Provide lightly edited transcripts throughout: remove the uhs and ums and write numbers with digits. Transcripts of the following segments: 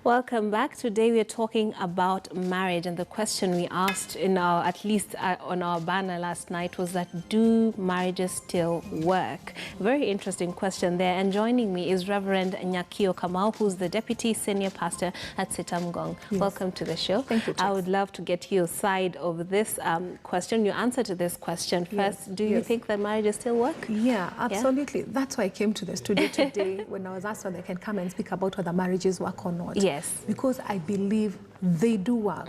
Welcome back. Today we are talking about marriage, and the question we asked in our, at least on our banner last night, was that do marriages still work? Very interesting question there. And joining me is Reverend Nyakio Kamau, who's the Deputy Senior Pastor at Sitamgong. Yes. Welcome to the show. Thank you. I would love to get your side of this question, your answer to this question first. Yes. Do you think that marriages still work? Yeah, absolutely. Yeah? That's why I came to the studio today when I was asked whether I can come and speak about whether marriages work or not. Yes. Because I believe they do work.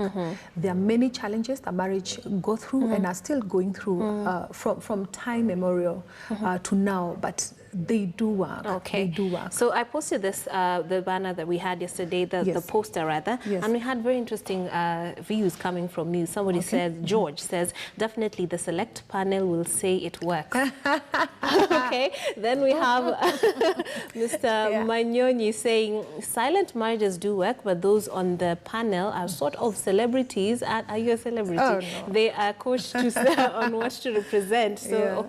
There are many challenges that marriage go through and are still going through from time immemorial to now, but they do work. Okay. They do work. So I posted this, the banner that we had yesterday, the poster rather, and we had very interesting views coming from you. Somebody says, George says, definitely the select panel will say it works. Okay. Then we have Mr. Manyonyi saying, silent marriages do work, but those on the panel are sort of celebrities. Are you a celebrity? Oh, no. They are coached to on what to represent. So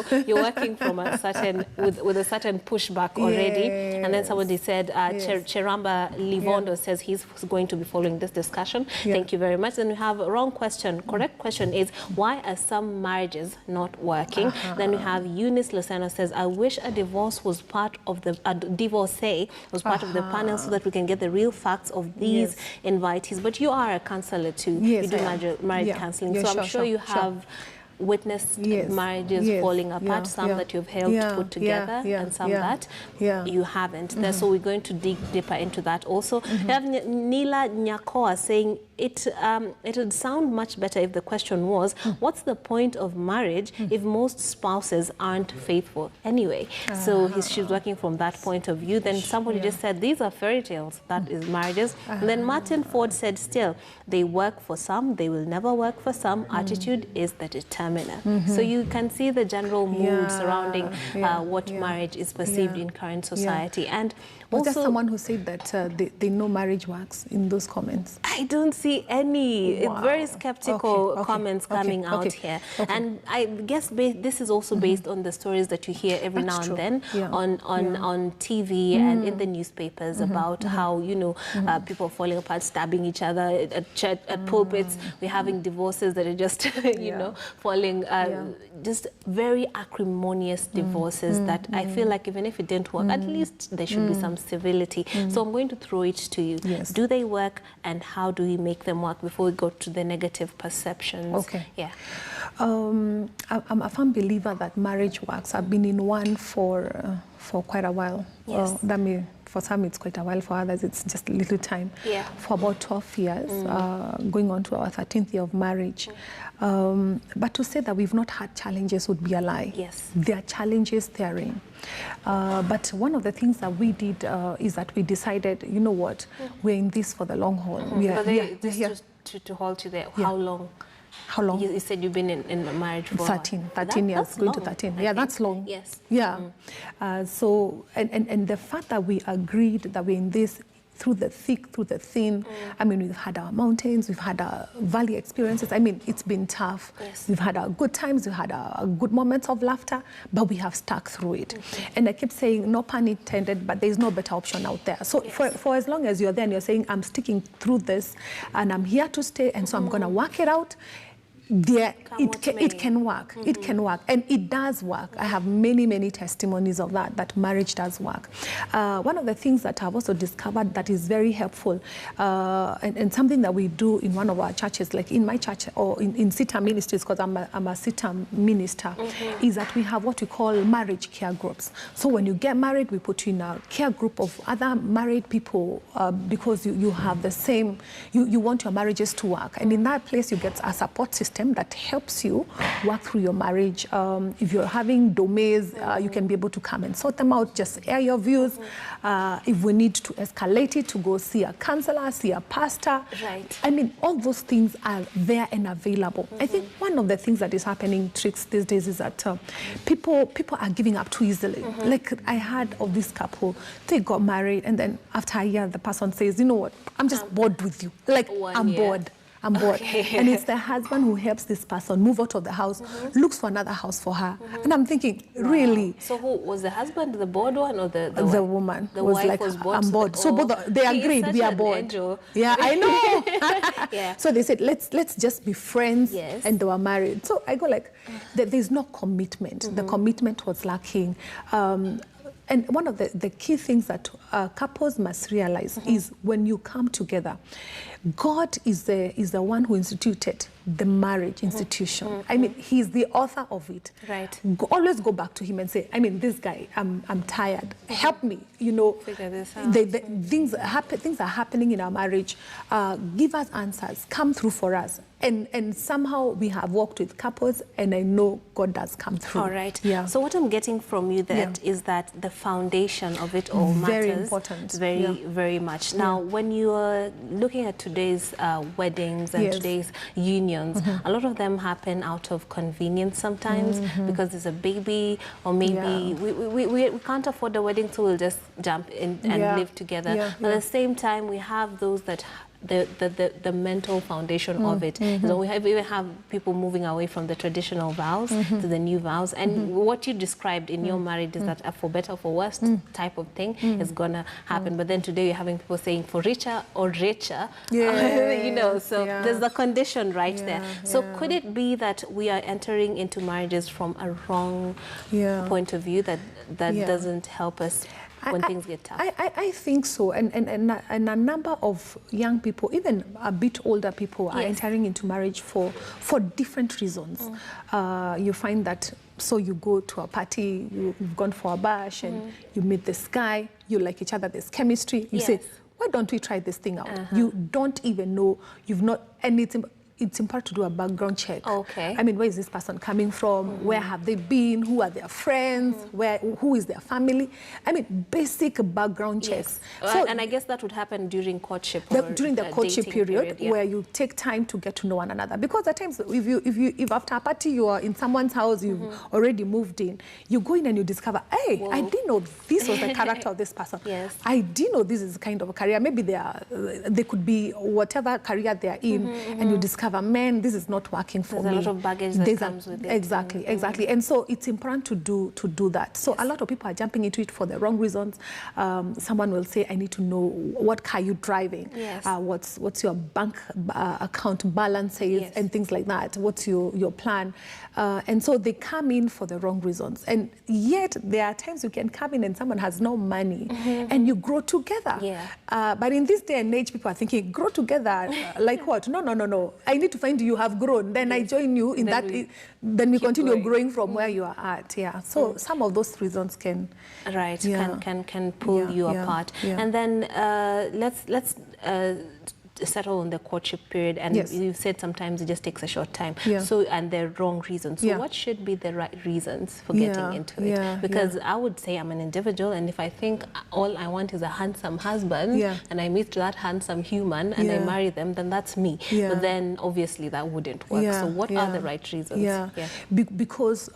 so you're working from a certain with a certain pushback already. And then somebody said Cheramba Livondo says he's going to be following this discussion. Thank you very much. Then we have a wrong question. Correct question is, why are some marriages not working? Then we have Eunice Lozano says, I wish a divorce was part of the divorcee was part of the panel so that we can get the real facts of these invitees. But you are a counselor too. You do marriage counseling. So I'm sure you have witnessed marriages falling apart, some that you've helped put together and some that you haven't. So we're going to dig deeper into that also. We have Nila Nyakoa saying it would sound much better if the question was, what's the point of marriage if most spouses aren't faithful anyway? So she's working from that point of view. Then somebody just said, these are fairy tales, that is marriages. And then Martin Ford said, still, they work for some, they will never work for some. Attitude is the determiner. So you can see the general mood surrounding what marriage is perceived in current society. And was there someone who said that they know marriage works in those comments? I don't see any. It's very skeptical comments coming out here. And I guess this is also based on the stories that you hear every now and then on TV and in the newspapers about how, you know, people falling apart, stabbing each other at church, at pulpits. We're having divorces that are just, you know, falling, just very acrimonious divorces that I feel like even if it didn't work, at least there should be some civility. So I'm going to throw it to you. Do they work, and how do we make them work before we go to the negative perceptions? Okay. Yeah. I'm a firm believer that marriage works. I've been in one for quite a while. Yes. For some it's quite a while, for others it's just a little time. For about 12 years, going on to our 13th year of marriage. But to say that we've not had challenges would be a lie. Yes. There are challenges therein. But one of the things that we did is that we decided, you know what, we're in this for the long haul. To hold you there, how long? How long? You said you've been in marriage for 13 years, going to 13. Yeah, that's long. Yes. Yeah. So, and the fact that we agreed that we're in this through the thick, through the thin. I mean, we've had our mountains, we've had our valley experiences. I mean, it's been tough. We've had our good times, we've had our good moments of laughter, but we have stuck through it. And I keep saying, no pun intended, but there's no better option out there. So for as long as you're there and you're saying, I'm sticking through this and I'm here to stay, and so I'm going to work it out, it can work. It can work, and it does work. I have many testimonies of that marriage does work. One of the things that I've also discovered that is very helpful, and something that we do in one of our churches, like in my church or in SITA ministries, because I'm a SITA minister, is that we have what we call marriage care groups. So when you get married, we put you in a care group of other married people because you have the same, you want your marriages to work, and in that place you get a support system that helps you work through your marriage. If you're having domains, you can be able to come and sort them out, just air your views. If we need to escalate it, to go see a counselor, see a pastor. I mean, all those things are there and available. I think one of the things that is happening, Tricks, these days is that people are giving up too easily. Like I heard of this couple, they got married, and then after a year, the person says, you know what, I'm just bored with you. Like, I'm bored. I'm bored. And it's the husband who helps this person move out of the house, looks for another house for her. And I'm thinking, really? So who was the husband, the bored one, or the woman? The was wife like, was bored. I'm bored. So both they agreed, we are bored. Angel. Yeah, I know. Yeah. So they said, let's just be friends. Yes. And they were married. So I go like, there's no commitment. The commitment was lacking. And one of the key things that couples must realize is when you come together, God is the one who instituted the marriage institution. I mean, he's the author of it. Right. Always go back to him and say, I mean, this guy, I'm tired. Help me, you know. Figure this out. Things are happening in our marriage. Give us answers. Come through for us. And somehow we have worked with couples, and I know God does come through. All right. Yeah. So what I'm getting from you is that the foundation of it all matters. Very important. Very much. Now, when you are looking at today's weddings and today's unions, a lot of them happen out of convenience sometimes because there's a baby, or maybe we can't afford a wedding, so we'll just jump in and live together. But at the same time, we have those that the mental foundation of it. So we even have people moving away from the traditional vows to the new vows. And what you described in your marriage is that a for better, for worse type of thing is gonna happen. But then today you're having people saying for richer or richer, you know, so there's the condition right there. So could it be that we are entering into marriages from a wrong point of view that doesn't help us when things get tough? I think so, and a number of young people, even a bit older people, are entering into marriage for different reasons. You find that, so you go to a party, you've gone for a bash, and you meet this guy, you like each other, there's chemistry, you say, why don't we try this thing out? You don't even know, you've not anything. It's important to do a background check. Okay. I mean, where is this person coming from? Where have they been? Who are their friends? Who is their family? I mean, basic background checks. So, and I guess that would happen during courtship. During the courtship period where you take time to get to know one another. Because at times, if after a party you are in someone's house, you've already moved in, you go in and you discover, hey, I didn't know this was the character of this person. I didn't know this is the kind of a career. Maybe they could be whatever career they are in, and you discover, man, this is not working for me. There's a lot of baggage that comes with it. Exactly. And so it's important to do that. So a lot of people are jumping into it for the wrong reasons. Someone will say, I need to know what car you're driving, what's your bank account balances, and things like that. What's your plan? And so they come in for the wrong reasons. And yet there are times you can come in and someone has no money, and you grow together. But in this day and age, people are thinking, grow together like what? No. I need to find you have grown. Then I join you in that. Then we continue growing from where you are at. So some of those reasons can can pull you apart. And then let's settle on the courtship period, and you said sometimes it just takes a short time. So, and they're wrong reasons. So what should be the right reasons for getting into it? Because I would say I'm an individual, and if I think all I want is a handsome husband, and I meet that handsome human and I marry them, then that's me. But then obviously that wouldn't work. So what are the right reasons? Because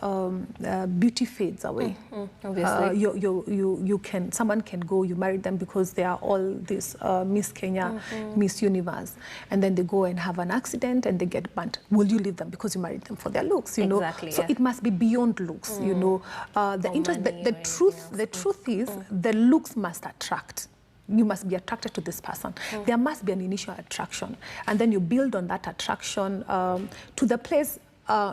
beauty fades away. Obviously. Someone can go, you marry them because they are all this Miss Kenya, Miss Universe, and then they go and have an accident and they get burnt. Will you leave them because you married them for their looks? You know, so it must be beyond looks. You know, the truth is the looks must attract. You must be attracted to this person. There must be an initial attraction, and then you build on that attraction to the place.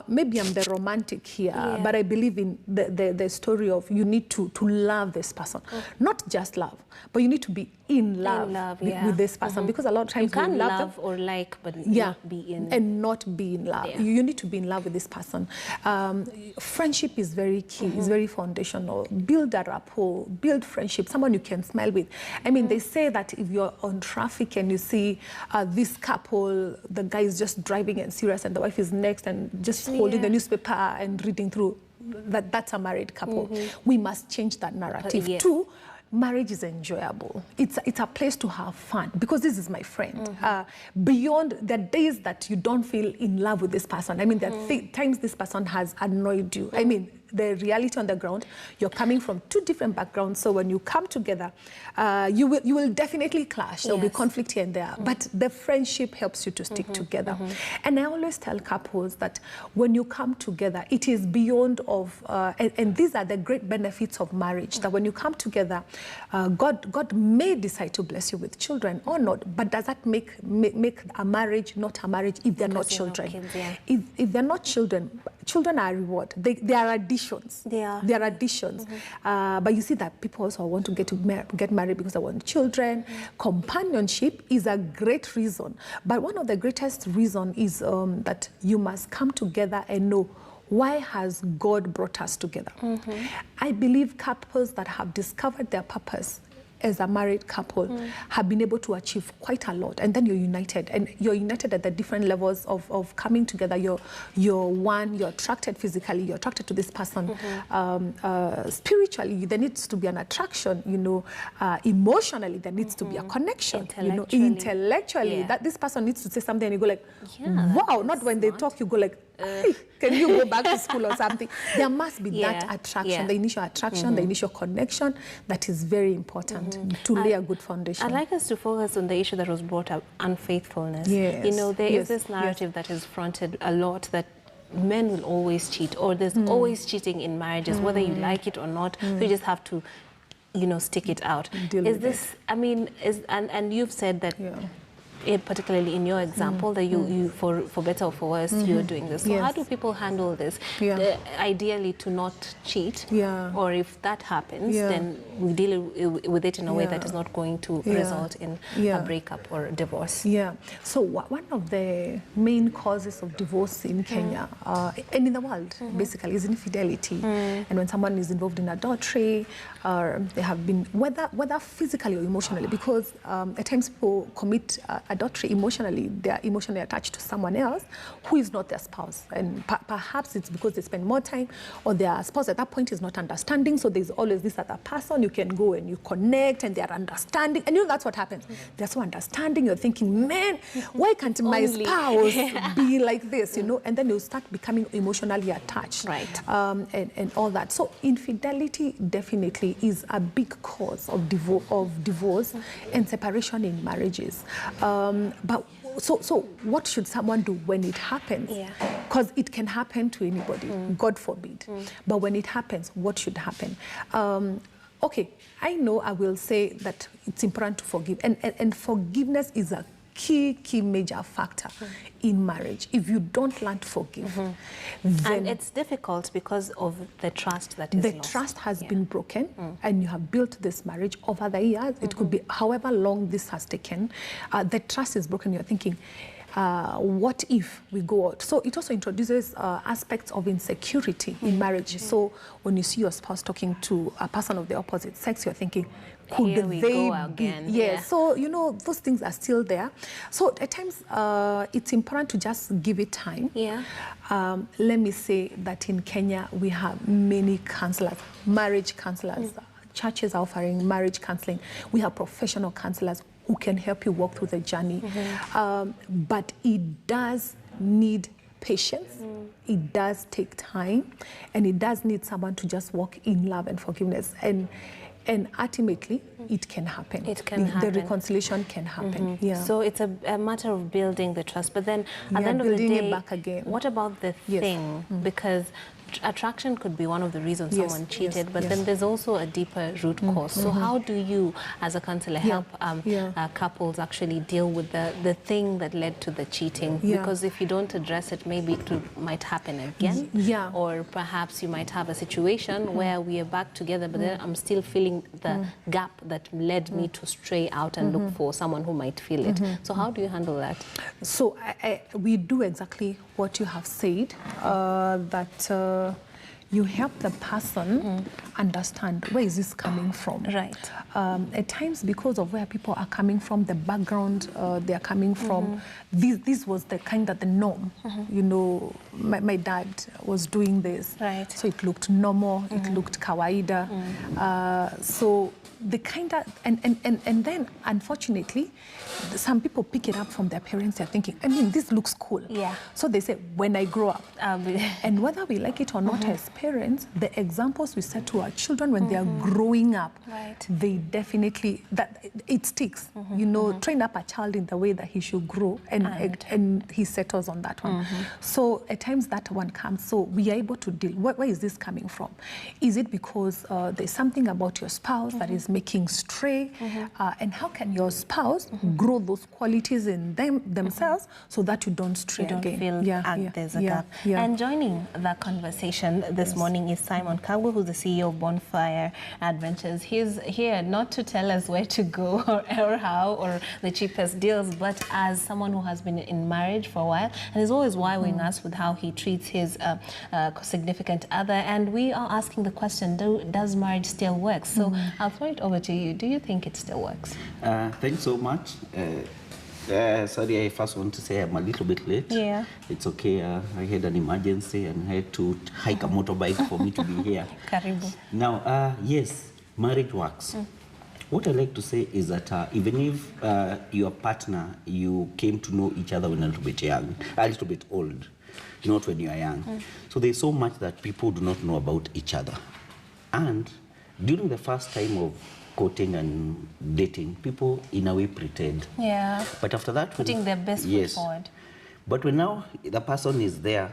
Maybe I'm the romantic here, but I believe in the story of you need to love this person. Not just love, but you need to be in love with this person, because a lot of times you can't love them, or like, but not be in. And not be in love. You need to be in love with this person. Friendship is very key, it's very foundational. Build a rapport, build friendship, someone you can smile with. I mean, they say that if you're on traffic and you see this couple, the guy is just driving and serious and the wife is next and just holding the newspaper and reading through, that's a married couple. We must change that narrative. Two, marriage is enjoyable. It's a place to have fun, because this is my friend. Beyond the days that you don't feel in love with this person, I mean, there are times this person has annoyed you. I mean, the reality on the ground, you're coming from two different backgrounds. So when you come together, you will definitely clash. There'll be conflict here and there. But the friendship helps you to stick together. And I always tell couples that when you come together, it is beyond of, and these are the great benefits of marriage, that when you come together, God may decide to bless you with children or not, but does that make a marriage not a marriage if they're not children? Kids, yeah. If they're not children, children are reward. They are additions. They are additions. But you see that people also want to get married because they want children. Companionship is a great reason. But one of the greatest reasons is that you must come together and know, why has God brought us together? I believe couples that have discovered their purpose as a married couple have been able to achieve quite a lot, and then you're united, and you're united at the different levels of coming together. You're one, you're attracted physically, you're attracted to this person. Spiritually, there needs to be an attraction, you know. Emotionally, there needs to be a connection, you know. Intellectually, that this person needs to say something and you go like, wow, not when they talk, you go like, hey, can you go back to school or something? There must be that attraction, the initial attraction, the initial connection. That is very important to lay a good foundation. I'd like us to focus on the issue that was brought up, unfaithfulness. You know, there is this narrative that is fronted a lot, that men will always cheat, or there's always cheating in marriages, whether you like it or not. So you just have to, you know, stick it out. Is this, I mean, and you've said that, particularly in your example, that you for better or for worse, you're doing this. So how do people handle this? Ideally, to not cheat, or if that happens, then we deal with it in a way that is not going to result in a breakup or a divorce. So one of the main causes of divorce in Kenya and in the world, basically, is infidelity. And when someone is involved in adultery, or they have been, whether physically or emotionally, because at times people commit adultery emotionally, they are emotionally attached to someone else who is not their spouse. And perhaps it's because they spend more time, or their spouse at that point is not understanding, so there's always this other person you can go and you connect, and they are understanding. And you know, that's what happens. They're so understanding, you're thinking, man, why can't my spouse be like this, you know? And then you start becoming emotionally attached. And all that. So infidelity definitely is a big cause of divorce and separation in marriages. But so what should someone do when it happens? Because it can happen to anybody, God forbid. But when it happens, what should happen? Okay, I know I will say that it's important to forgive. And forgiveness is a key major factor in marriage. If you don't learn to forgive, then and it's difficult because of the trust that is lost. The trust has been broken, and you have built this marriage over the years. It could be however long this has taken. The trust is broken. You're thinking, what if we go out? So it also introduces aspects of insecurity in marriage. So when you see your spouse talking to a person of the opposite sex, you're thinking, could Here we they go be? again. So, you know, those things are still there. So at times, it's important to just give it time. Let me say that in Kenya, we have many counselors, marriage counselors. Churches are offering marriage counseling. We have professional counselors who can help you walk through the journey. But it does need patience. It does take time, and it does need someone to just walk in love and forgiveness. And ultimately, it can happen. It can happen. The reconciliation can happen. So it's a matter of building the trust. But then at the end of the building day, it back again. What about the thing? Because attraction could be one of the reasons someone cheated, but then there's also a deeper root cause. So how do you, as a counselor, help couples actually deal with the thing that led to the cheating? Because if you don't address it, maybe it might happen again. Or perhaps you might have a situation where we are back together, but then I'm still feeling the gap that led me to stray out and look for someone who might feel it. So how do you handle that? So we do exactly what you have said, that you help the person understand where is this coming from. At times, because of where people are coming from, the background they are coming from, this was the kind of the norm. You know, my dad was doing this, so it looked normal, it looked kawaida. So the kind of, and then unfortunately, some people pick it up from their parents. They're thinking, I mean, this looks cool. So they say, when I grow up, and whether we like it or not as parents, the examples we set to our children when they are growing up, they definitely, it sticks. You know, train up a child in the way that he should grow, and he settles on that one. So at times that one comes, so we are able to deal. Where is this coming from? Is it because there's something about your spouse that is making stray? And how can your spouse grow those qualities in themselves so that you don't stray again? Feel there's a gap. And joining the conversation this morning is Simon Kagwe, who's the CEO of Bonfire Adventures. He's here not to tell us where to go or how or the cheapest deals, but as someone who has been in marriage for a while and is always wowing us with how he treats his significant other. And we are asking the question, does marriage still work? So I'll throw it over to you. Do you think it still works? Thanks so much. Sorry, I first want to say I'm a little bit late. Yeah. It's okay. I had an emergency and I had to hike a motorbike for me to be here. Karibu. Now, yes, marriage works. What I like to say is that even if your partner, you came to know each other when a little bit young, a little bit old, not when you are young. So there's so much that people do not know about each other. And during the first time of courting and dating, people in a way pretend. Yeah. But after that, putting their best foot forward. But when now the person is there,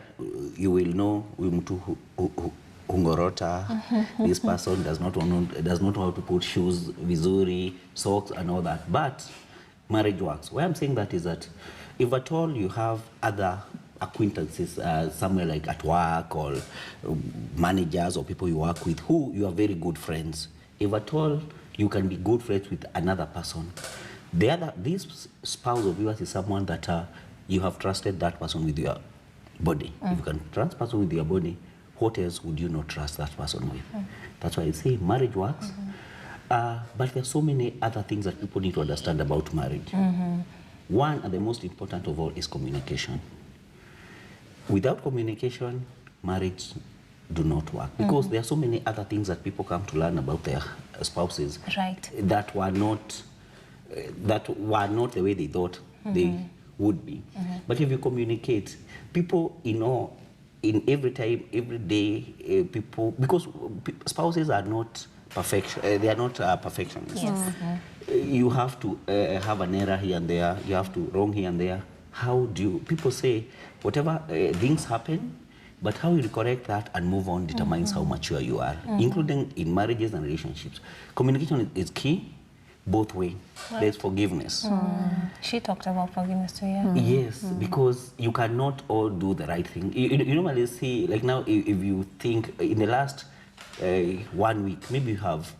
you will know hungorota. This person does not know how to put shoes, vizuri, socks, and all that. But marriage works. Why I'm saying that is that if at all you have other acquaintances somewhere like at work or managers or people you work with who you are very good friends, if at all you can be good friends with another person, this spouse of yours is someone that you have trusted that person with your body. If you can trust person with your body, what else would you not trust that person with? That's why I say marriage works. But there's so many other things that people need to understand about marriage. One, and the most important of all, is communication. Without communication, marriage do not work, because there are so many other things that people come to learn about their spouses that were not the way they thought they would be. But if you communicate, people in every time, every day, people, because spouses are not perfection, they are not perfectionists. You have to have an error here and there, you have to wrong here and there. How do you, people say whatever things happen, but how you correct that and move on determines how mature you are, including in marriages and relationships. Communication is key, both ways. There's forgiveness. She talked about forgiveness too, Yes, because you cannot all do the right thing. You normally see, like now, if you think in the last 1 week, maybe you have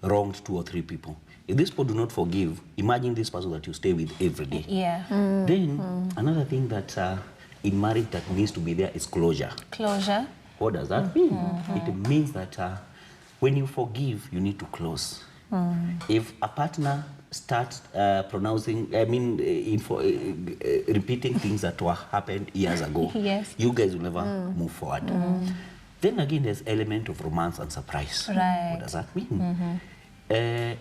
wronged 2 or 3 people. If these people do not forgive, imagine this person that you stay with every day. Then another thing that in marriage that needs to be there is closure. Closure? What does that mean? It means that when you forgive, you need to close. If a partner starts repeating things that were happened years ago, you guys will never move forward. Then again, there's element of romance and surprise. What does that mean?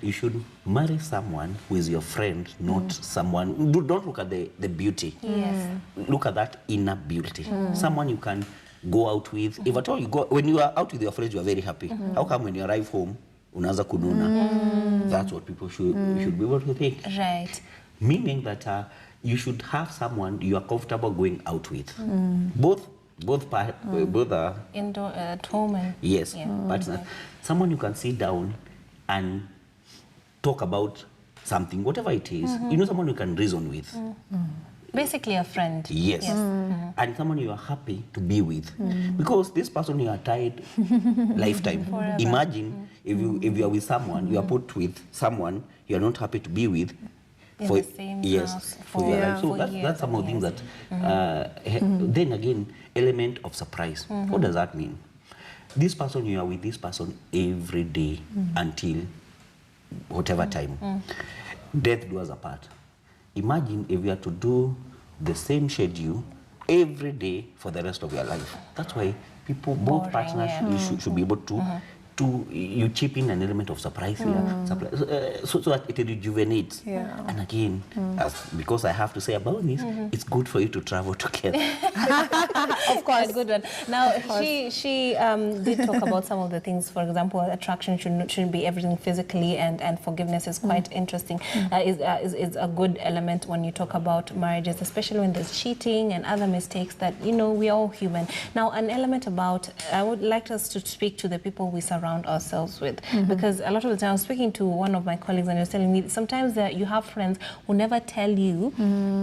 You should marry someone who is your friend, not someone. Don't look at the beauty. Look at that inner beauty. Someone you can go out with. If at all you go, when you are out with your friends, you are very happy. How come when you arrive home, unaanza kununa? That's what people should be able to think. Meaning that you should have someone you are comfortable going out with. Both are indoor at home and partners. Someone you can sit down and talk about something, whatever it is. You know, someone you can reason with. Basically a friend. And someone you are happy to be with. Because this person you are tied lifetime. Forever. Imagine if you are with someone, you are put with someone you are not happy to be with. In the same house for your life. So that's some of the things that, then again, element of surprise. What does that mean? This person, you are with this person every day until whatever time. Death do us apart. Imagine if you are to do the same schedule every day for the rest of your life. That's why people, both partners should be able to you chip in an element of surprise here, so that it rejuvenates. And again, because I have to say about this, it's good for you to travel together. Of course. A good one. Now, she did talk about some of the things. For example, attraction shouldn't be everything physically, and forgiveness is quite interesting. Is a good element when you talk about marriages, especially when there's cheating and other mistakes that, you know, we're all human. Now, an element about, I would like us to speak to the people we surround ourselves with, because a lot of the time I was speaking to one of my colleagues and he was telling me sometimes you have friends who never tell you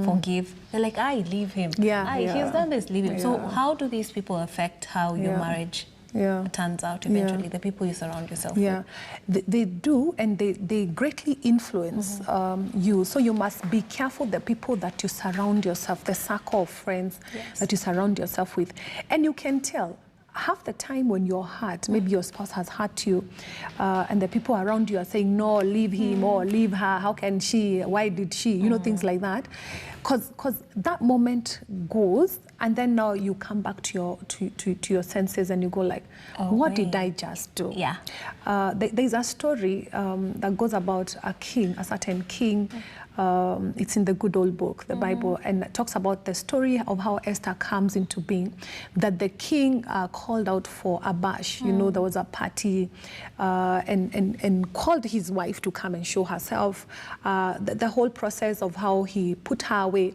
forgive. They're like, leave him. He's done this, leave him. So how do these people affect how your marriage turns out eventually, the people you surround yourself with? They do, and they greatly influence you. So you must be careful the people that you surround yourself, the circle of friends that you surround yourself with. And you can tell half the time when you're hurt, maybe your spouse has hurt you, and the people around you are saying, no, leave him or leave her, how can she, why did she, you know, things like that. Because that moment goes, and then now you come back to your senses and you go like, what did I just do? There's a story that goes about a certain king. It's in the good old book, the Bible, and it talks about the story of how Esther comes into being, that the king called out for a bash. You know, there was a party, and called his wife to come and show herself, the whole process of how he put her away.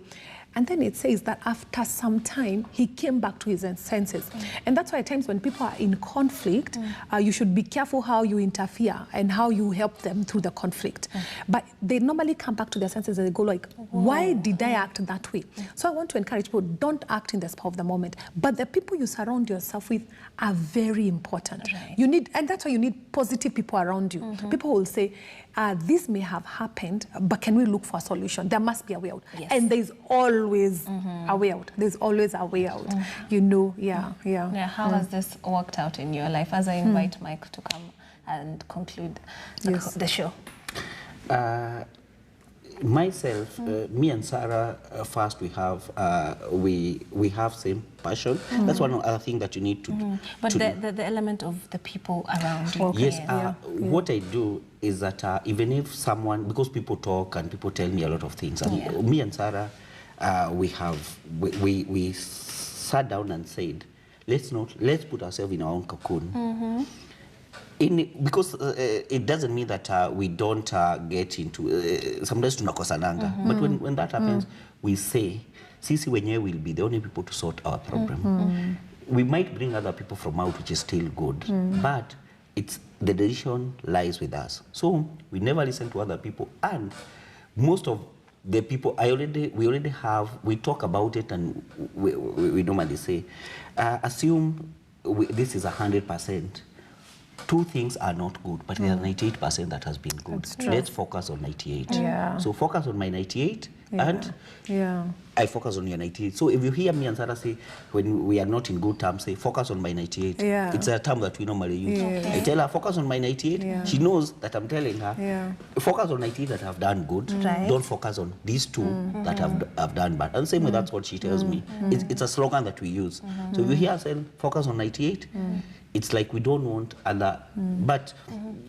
And then it says that after some time, he came back to his senses. And that's why at times when people are in conflict, you should be careful how you interfere and how you help them through the conflict. But they normally come back to their senses and they go like, why did I act that way? So I want to encourage people, don't act in the spur of the moment. But the people you surround yourself with are very important. You need, and that's why you need positive people around you. People will say, this may have happened, but can we look for a solution? There must be a way out. And there's always a way out. There's always a way out. You know, how has this worked out in your life? As I invite Mike to come and conclude the show. Myself, me and Sarah, first we have same passion. That's one other thing that you need to do. But the element of the people around you. Yes, what I do is that even if someone, because people talk and people tell me a lot of things, and me and Sarah, we sat down and said, let's put ourselves in our own cocoon. Because it doesn't mean that we don't get into, sometimes tunakosananga, but when that happens, we say, sisi wenyewe will be the only people to sort our problem. We might bring other people from out, which is still good, but the decision lies with us. So we never listen to other people, and most of the people we talk about it, and we normally say, assume this is 100%. Two things are not good, but there are 98% that has been good. Let's focus on 98. So focus on my 98, and I focus on your 98. So if you hear me and Sarah say, when we are not in good terms, say, focus on my 98. It's a term that we normally use. I tell her, focus on my 98. She knows that I'm telling her, focus on 98 that have done good. Don't focus on these two that have done bad. And same way, that's what she tells me. It's a slogan that we use. So if you hear us say, focus on 98, it's like we don't want other. But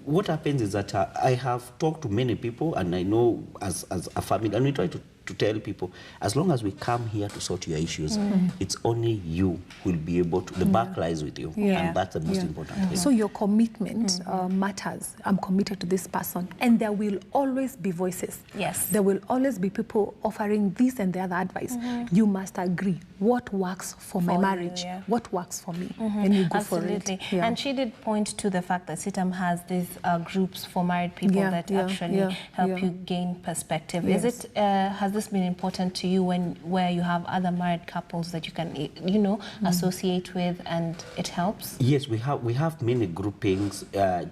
what happens is that I have talked to many people, and I know as a family, and we try to tell people, as long as we come here to sort your issues, it's only you who will be able to, the back lies with you, and that's the most important thing. So your commitment matters. I'm committed to this person, and there will always be voices. There will always be people offering this and the other advice. You must agree what works for my marriage, what works for me, and you go for it. And she did point to the fact that CITAM has these groups for married people that actually help you gain perspective. Is it, has this been important to you where you have other married couples that you can, you know, associate with, and it helps? Yes, we have many groupings,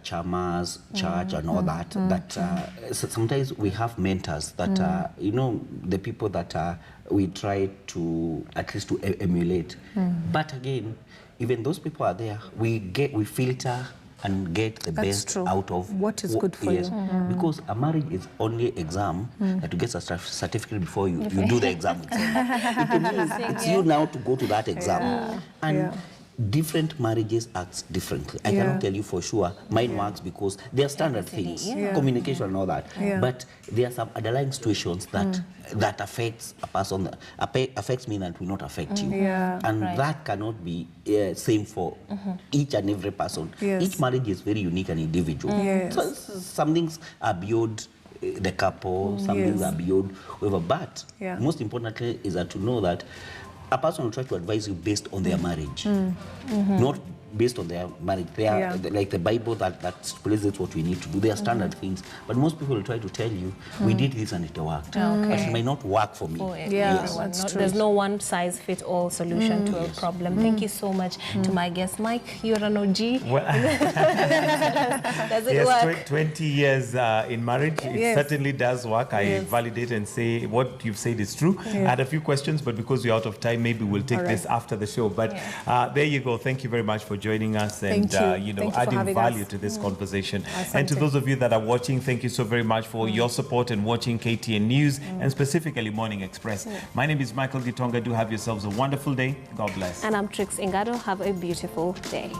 chamas, church, and all that. So sometimes we have mentors that you know, the people that we try to at least to emulate. But again, even those people are there, we filter and get the best out of what is good for you. Because a marriage is only exam that you get a certificate before you do the exam. It means it's you now to go to that exam. And different marriages act differently. I cannot tell you for sure mine works because they are standard things, communication and all that. But there are some underlying situations that affects a person, affects me and will not affect you. And that cannot be same for each and every person. Each marriage is very unique and individual. So some things are beyond the couple, some things are beyond whoever. But most importantly is that to know that a person will try to advise you based on their marriage, not based on their marriage. They are like the Bible that stipulates what we need to do. They are standard things, but most people will try to tell you, we did this and it worked, but it may not work for me. There's no one size fit all solution to a problem. Thank you so much to my guest, Mike. You're an OG. Well, does it work? 20 years in marriage, it certainly does work. I validate and say what you've said is true. I had a few questions, but because we're out of time, maybe we'll take this after the show. But there you go. Thank you very much for joining us and adding value to this conversation. And to those of you that are watching, thank you so very much for your support and watching KTN News and specifically Morning Express. My name is Michael Gitonga. Do have yourselves a wonderful day. God bless. And I'm Trix Ingado. Have a beautiful day.